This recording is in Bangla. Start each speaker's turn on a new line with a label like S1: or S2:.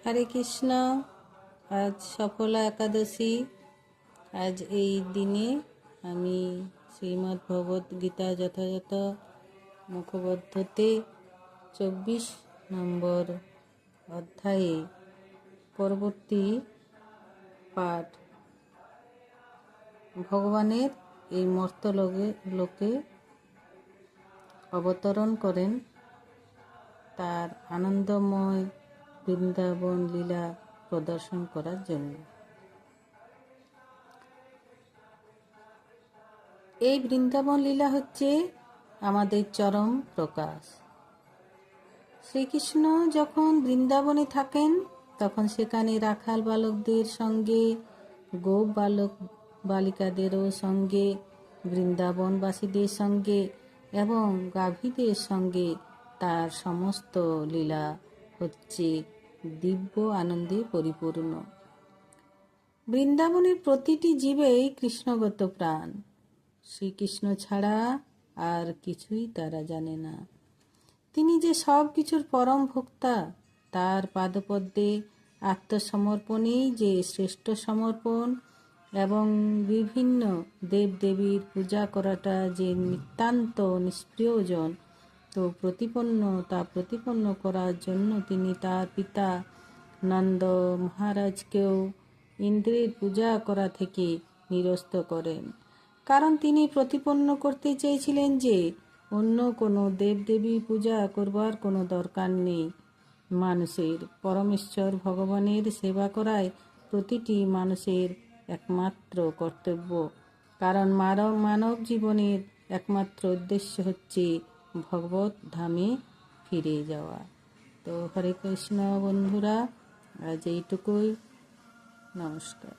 S1: হরে কৃষ্ণ। আজ সফলা একাদশী। আজ এই দিনে আমি শ্রীমদ্ ভগবদ গীতা যথাযথ মুখবদ্ধতে 24 নম্বর অধ্যায়ে পরবর্তী পাঠ ভগবানের এই মর্তলোকে অবতরণ করেন তার আনন্দময় বৃন্দাবন লীলা প্রদর্শন করার জন্য। এই বৃন্দাবন লীলা হচ্ছে আমাদের চরম প্রকাশ। শ্রীকৃষ্ণ যখন বৃন্দাবনে থাকেন তখন সেখানে রাখাল বালকদের সঙ্গে, গোপ বালক বালিকাদেরও সঙ্গে, বৃন্দাবনবাসীদের সঙ্গে এবং গাভীদের সঙ্গে তার সমস্ত লীলা হচ্ছে দিব্য আনন্দে পরিপূর্ণ। বৃন্দাবনের প্রতিটি জীবেই কৃষ্ণগত প্রাণ। শ্রীকৃষ্ণ ছাড়া আর কিছুই তারা জানে না। তিনি যে সব কিছুর পরম ভোক্তা, তার পাদপদ্মে আত্মসমর্পণেই যে শ্রেষ্ঠ সমর্পণ এবং বিভিন্ন দেবদেবীর পূজা করাটা যে নিতান্ত নিষ্প্রয়োজন তা প্রতিপন্ন করার জন্য তিনি তার পিতা নন্দ মহারাজকেও ইন্দ্রের পূজা করা থেকে নিরস্ত করেন, কারণ তিনি প্রতিপন্ন করতে চেয়েছিলেন যে অন্য কোনো দেবদেবী পূজা করবার কোনো দরকার নেই। মানুষের পরমেশ্বর ভগবানের সেবা করাই প্রতিটি মানুষের একমাত্র কর্তব্য, কারণ মানব জীবনের একমাত্র উদ্দেশ্য হচ্ছে ভগবত ধামে ফিরে যাওয়া। তো হরে কৃষ্ণ বন্ধুরা, আজ এইটুকুই। নমস্কার।